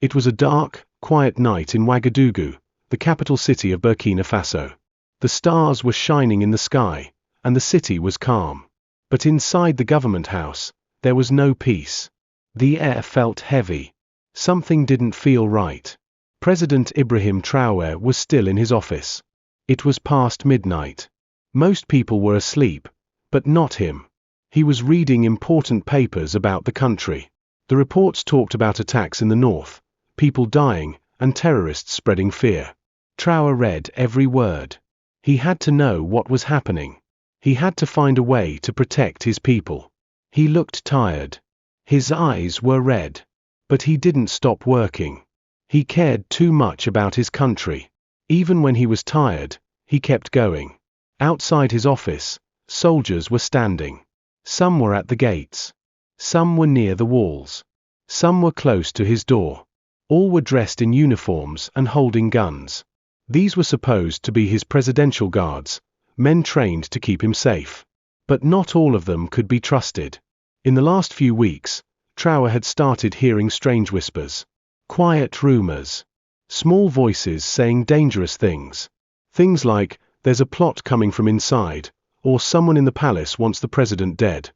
It was a dark, quiet night in Ouagadougou, the capital city of Burkina Faso. The stars were shining in the sky, and the city was calm. But inside the government house, there was no peace. The air felt heavy. Something didn't feel right. President Ibrahim Traoré was still in his office. It was past midnight. Most people were asleep, but not him. He was reading important papers about the country. The reports talked about attacks in the north, people dying, and terrorists spreading fear. Traoré read every word. He had to know what was happening. He had to find a way to protect his people. He looked tired. His eyes were red. But he didn't stop working. He cared too much about his country. Even when he was tired, he kept going. Outside his office, soldiers were standing. Some were at the gates. Some were near the walls. Some were close to his door. All were dressed in uniforms and holding guns. These were supposed to be his presidential guards, men trained to keep him safe. But not all of them could be trusted. In the last few weeks, Traoré had started hearing strange whispers. Quiet rumors. Small voices saying dangerous things. Things like, there's a plot coming from inside, or someone in the palace wants the president dead.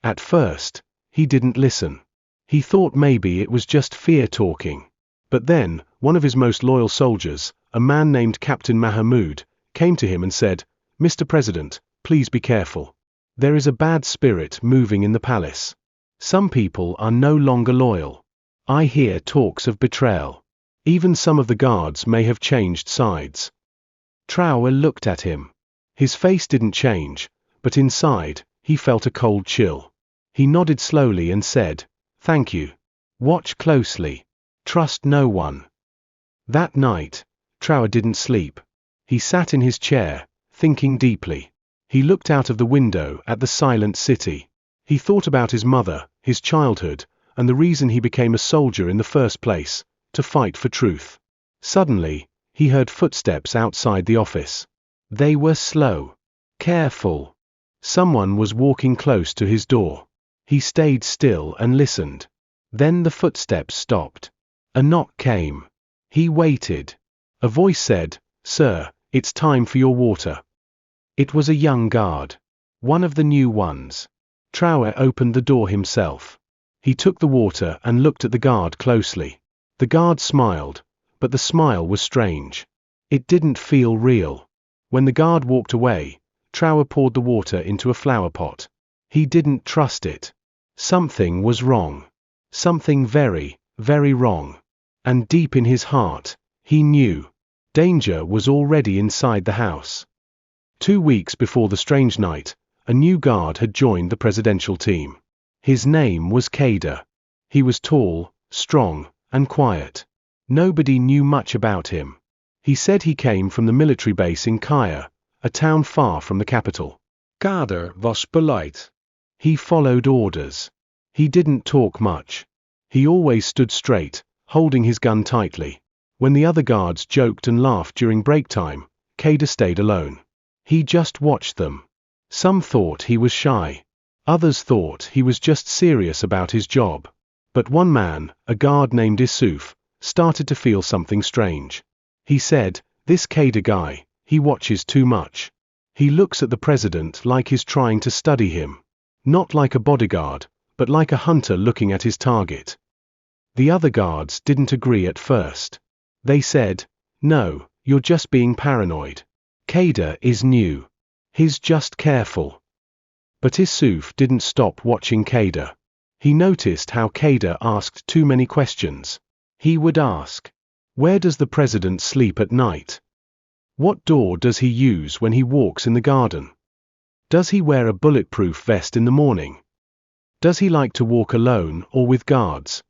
At first, he didn't listen. He thought maybe it was just fear talking. But then, one of his most loyal soldiers, a man named Captain Mahmoud, came to him and said, "Mr. President, please be careful. There is a bad spirit moving in the palace. Some people are no longer loyal. I hear talks of betrayal. Even some of the guards may have changed sides." Traoré looked at him. His face didn't change, but inside, he felt a cold chill. He nodded slowly and said, "Thank you. Watch closely. Trust no one." That night, Traoré didn't sleep. He sat in his chair, thinking deeply. He looked out of the window at the silent city. He thought about his mother, his childhood, and the reason he became a soldier in the first place, to fight for truth. Suddenly, he heard footsteps outside the office. They were slow, careful. Someone was walking close to his door. He stayed still and listened. Then the footsteps stopped. A knock came. He waited. A voice said, "Sir, it's time for your water." It was a young guard. One of the new ones. Traoré opened the door himself. He took the water and looked at the guard closely. The guard smiled, but the smile was strange. It didn't feel real. When the guard walked away, Traoré poured the water into a flower pot. He didn't trust it. Something was wrong. Something very, very wrong. And deep in his heart, he knew. Danger was already inside the house. 2 weeks before the strange night, a new guard had joined the presidential team. His name was Kader. He was tall, strong, and quiet. Nobody knew much about him. He said he came from the military base in Kaya, a town far from the capital. Kader was polite. He followed orders. He didn't talk much. He always stood straight, holding his gun tightly. When the other guards joked and laughed during break time, Kader stayed alone. He just watched them. Some thought he was shy. Others thought he was just serious about his job. But one man, a guard named Issouf, started to feel something strange. He said, "This Kader guy, he watches too much. He looks at the president like he's trying to study him. Not like a bodyguard, but like a hunter looking at his target." The other guards didn't agree at first. They said, "No, you're just being paranoid. Kader is new. He's just careful." But Issouf didn't stop watching Kader. He noticed how Kader asked too many questions. He would ask, "Where does the president sleep at night? What door does he use when he walks in the garden? Does he wear a bulletproof vest in the morning? Does he like to walk alone or with guards?"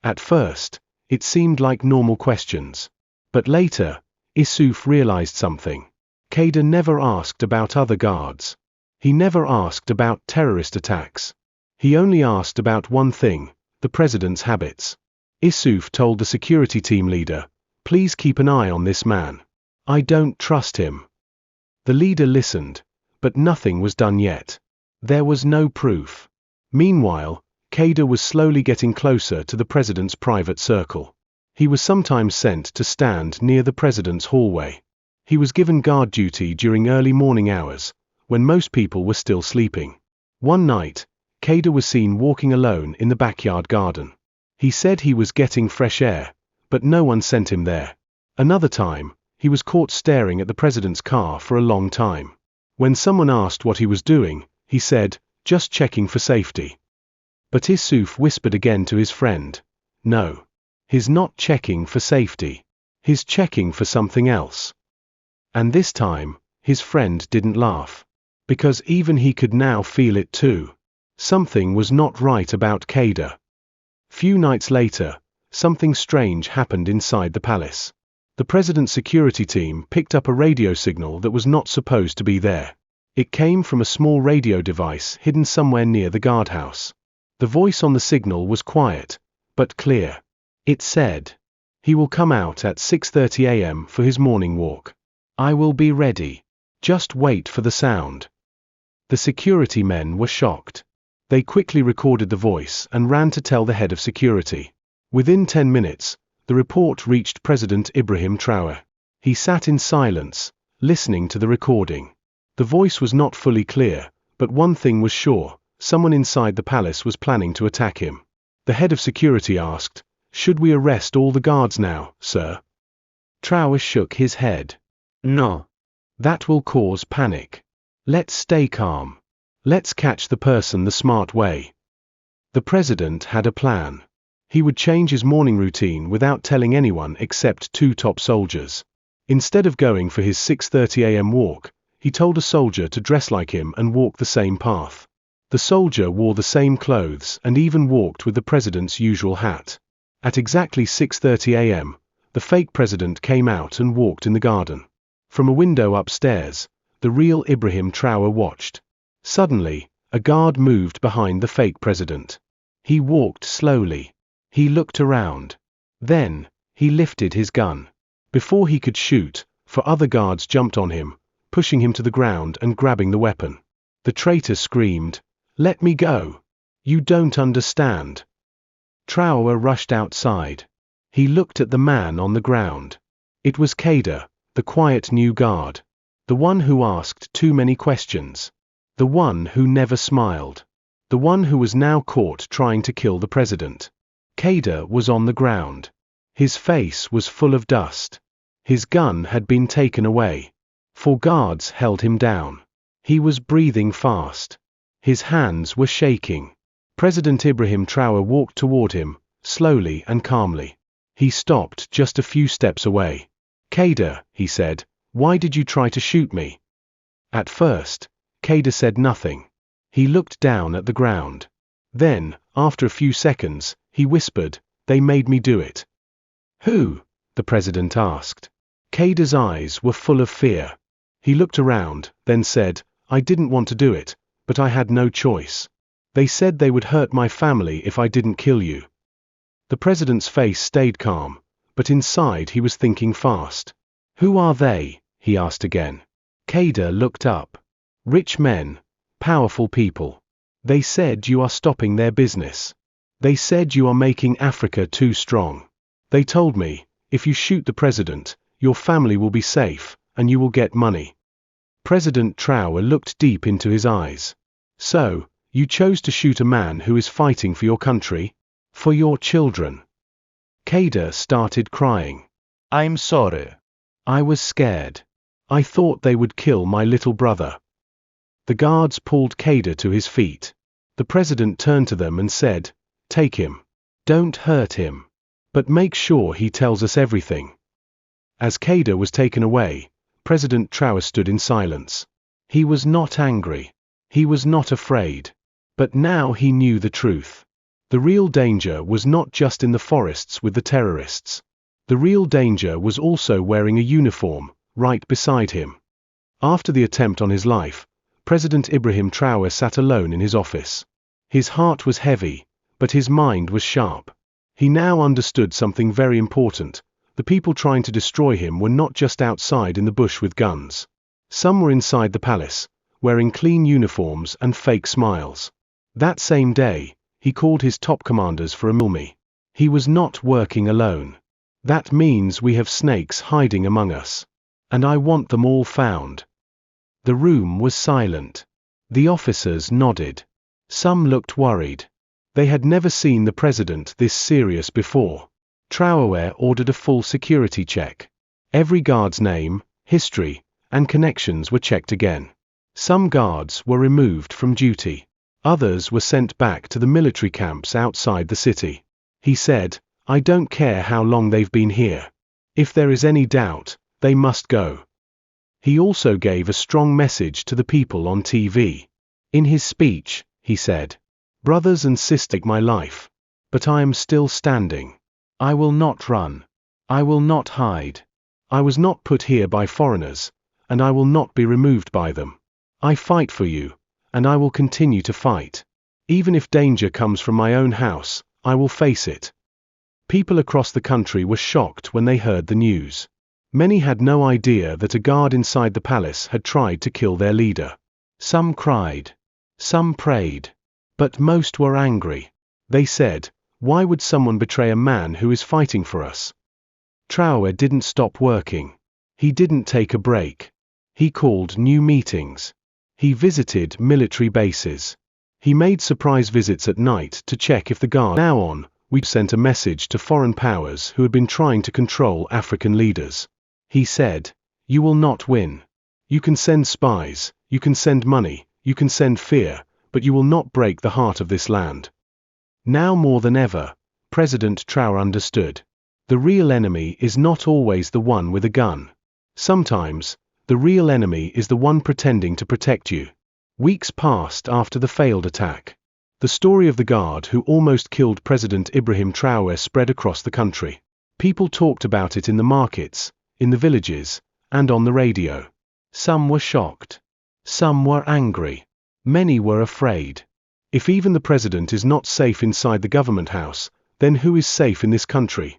At first, it seemed like normal questions. But later, Issouf realized something. Kader never asked about other guards. He never asked about terrorist attacks. He only asked about one thing, the president's habits. Issouf told the security team leader, "Please keep an eye on this man. I don't trust him." The leader listened, but nothing was done yet. There was no proof. Meanwhile, Kader was slowly getting closer to the president's private circle. He was sometimes sent to stand near the president's hallway. He was given guard duty during early morning hours, when most people were still sleeping. One night, Kader was seen walking alone in the backyard garden. He said he was getting fresh air, but no one sent him there. Another time, he was caught staring at the president's car for a long time. When someone asked what he was doing, he said, "Just checking for safety." But Issouf whispered again to his friend, "No. He's not checking for safety. He's checking for something else." And this time, his friend didn't laugh. Because even he could now feel it too. Something was not right about Kader. Few nights later, something strange happened inside the palace. The president's security team picked up a radio signal that was not supposed to be there. It came from a small radio device hidden somewhere near the guardhouse. The voice on the signal was quiet, but clear. It said, "He will come out at 6:30 a.m. for his morning walk. I will be ready. Just wait for the sound." The security men were shocked. They quickly recorded the voice and ran to tell the head of security. Within 10 minutes, the report reached President Ibrahim Traoré. He sat in silence, listening to the recording. The voice was not fully clear, but one thing was sure: someone inside the palace was planning to attack him. The head of security asked, "Should we arrest all the guards now, sir?" Traoré shook his head. No. That will cause panic. Let's stay calm. Let's catch the person the smart way. The president had a plan. He would change his morning routine without telling anyone except 2 top soldiers. Instead of going for his 6:30 a.m. walk, he told a soldier to dress like him and walk the same path. The soldier wore the same clothes and even walked with the president's usual hat. At exactly 6:30 a.m., the fake president came out and walked in the garden. From a window upstairs, the real Ibrahim Traoré watched. Suddenly, a guard moved behind the fake president. He walked slowly. He looked around. Then, he lifted his gun. Before he could shoot, 4 other guards jumped on him, pushing him to the ground and grabbing the weapon. The traitor screamed, "Let me go! You don't understand." Traoré rushed outside. He looked at the man on the ground. It was Kader, the quiet new guard. The one who asked too many questions. The one who never smiled. The one who was now caught trying to kill the president. Kader was on the ground. His face was full of dust. His gun had been taken away. 4 guards held him down. He was breathing fast. His hands were shaking. President Ibrahim Traoré walked toward him, slowly and calmly. He stopped just a few steps away. "Kader," he said, "why did you try to shoot me?" At first, Kader said nothing. He looked down at the ground. Then, after a few seconds, he whispered, "They made me do it." "Who?" the president asked. Kader's eyes were full of fear. He looked around, then said, "I didn't want to do it, but I had no choice. They said they would hurt my family if I didn't kill you." The president's face stayed calm, but inside he was thinking fast. "Who are they?" he asked again. Kader looked up. "Rich men, powerful people. They said you are stopping their business. They said you are making Africa too strong. They told me, if you shoot the president, your family will be safe, and you will get money." President Traoré looked deep into his eyes. "So, you chose to shoot a man who is fighting for your country? For your children?" Kader started crying. "I'm sorry. I was scared. I thought they would kill my little brother." The guards pulled Kader to his feet. The president turned to them and said, "Take him. Don't hurt him. But make sure he tells us everything." As Kader was taken away, President Traoré stood in silence. He was not angry. He was not afraid. But now he knew the truth. The real danger was not just in the forests with the terrorists. The real danger was also wearing a uniform, right beside him. After the attempt on his life, President Ibrahim Traoré sat alone in his office. His heart was heavy, but his mind was sharp. He now understood something very important. The people trying to destroy him were not just outside in the bush with guns. Some were inside the palace, wearing clean uniforms and fake smiles. That same day, He called his top commanders for a meal. He was not working alone. That means we have snakes hiding among us. And I want them all found. The room was silent. The officers nodded. Some looked worried. They had never seen the president this serious before. Traoré ordered a full security check. Every guard's name, history, and connections were checked again. Some guards were removed from duty. Others were sent back to the military camps outside the city. He said, "I don't care how long they've been here. If there is any doubt, they must go." He also gave a strong message to the people on TV. In his speech, he said, "Brothers and sisters, take my life. But I am still standing. I will not run. I will not hide. I was not put here by foreigners, and I will not be removed by them. I fight for you, and I will continue to fight. Even if danger comes from my own house, I will face it." People across the country were shocked when they heard the news. Many had no idea that a guard inside the palace had tried to kill their leader. Some cried. Some prayed. But most were angry. They said, "Why would someone betray a man who is fighting for us?" Traoré didn't stop working. He didn't take a break. He called new meetings. He visited military bases. He made surprise visits at night to check if the guard. Now on, we sent a message to foreign powers who had been trying to control African leaders. He said, "You will not win. You can send spies, you can send money, you can send fear, but you will not break the heart of this land." Now more than ever, President Traoré understood. The real enemy is not always the one with a gun. Sometimes, the real enemy is the one pretending to protect you. Weeks passed after the failed attack. The story of the guard who almost killed President Ibrahim Traoré spread across the country. People talked about it in the markets, in the villages, and on the radio. Some were shocked. Some were angry. Many were afraid. If even the president is not safe inside the government house, then who is safe in this country?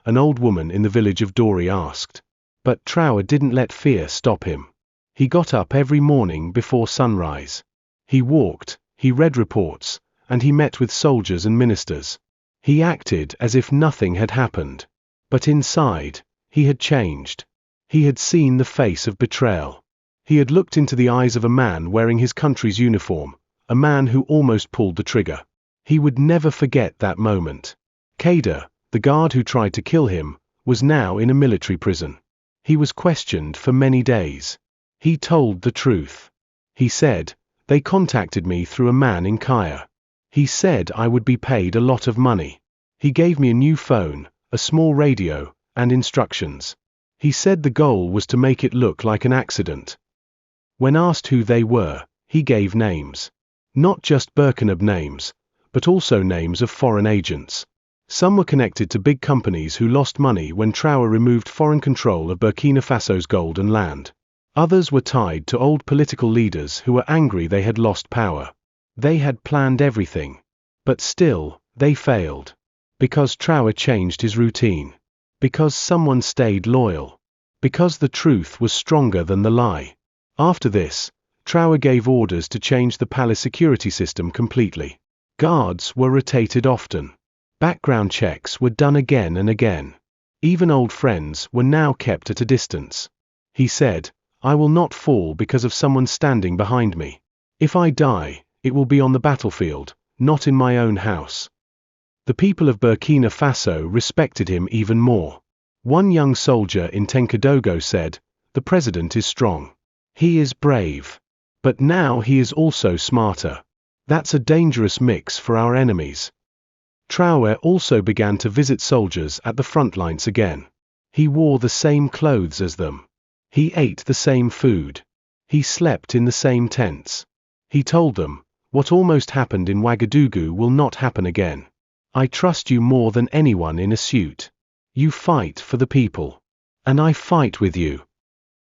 An old woman in the village of Dori asked. But Traoré didn't let fear stop him. He got up every morning before sunrise. He walked, he read reports, and he met with soldiers and ministers. He acted as if nothing had happened. But inside, he had changed. He had seen the face of betrayal. He had looked into the eyes of a man wearing his country's uniform, a man who almost pulled the trigger. He would never forget that moment. Kader, the guard who tried to kill him, was now in a military prison. He was questioned for many days. He told the truth. He said, "They contacted me through a man in Kaya. He said I would be paid a lot of money. He gave me a new phone, a small radio, and instructions. He said the goal was to make it look like an accident." When asked who they were, he gave names. Not just Burkina names, but also names of foreign agents. Some were connected to big companies who lost money when Traoré removed foreign control of Burkina Faso's gold and land. Others were tied to old political leaders who were angry they had lost power. They had planned everything. But still, they failed. Because Traoré changed his routine. Because someone stayed loyal. Because the truth was stronger than the lie. After this, Traoré gave orders to change the palace security system completely. Guards were rotated often. Background checks were done again and again. Even old friends were now kept at a distance. He said, "I will not fall because of someone standing behind me. If I die, it will be on the battlefield, not in my own house." The people of Burkina Faso respected him even more. One young soldier in Ouagadougou said, "The president is strong. He is brave. But now he is also smarter. That's a dangerous mix for our enemies." Traoré also began to visit soldiers at the front lines again. He wore the same clothes as them. He ate the same food. He slept in the same tents. He told them, "What almost happened in Ouagadougou will not happen again. I trust you more than anyone in a suit. You fight for the people. And I fight with you."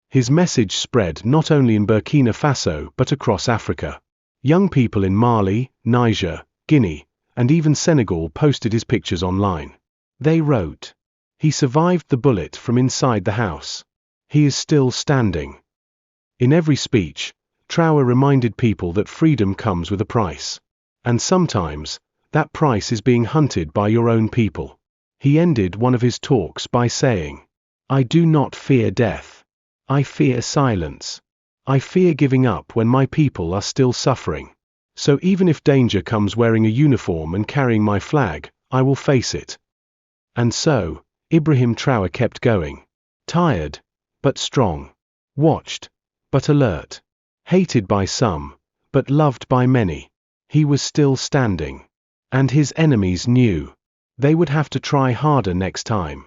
His message spread not only in Burkina Faso but across Africa. Young people in Mali, Niger, Guinea, and even Senegal posted his pictures online. They wrote, "He survived the bullet from inside the house. He is still standing." In every speech, Traoré reminded people that freedom comes with a price. And sometimes, That price is being hunted by your own people. He ended one of his talks by saying, "I do not fear death. I fear silence. I fear giving up when my people are still suffering. So even if danger comes wearing a uniform and carrying my flag, I will face it." And so, Ibrahim Traoré kept going. Tired, but strong. Watched, but alert. Hated by some, but loved by many. He was still standing. And his enemies knew. They would have to try harder next time.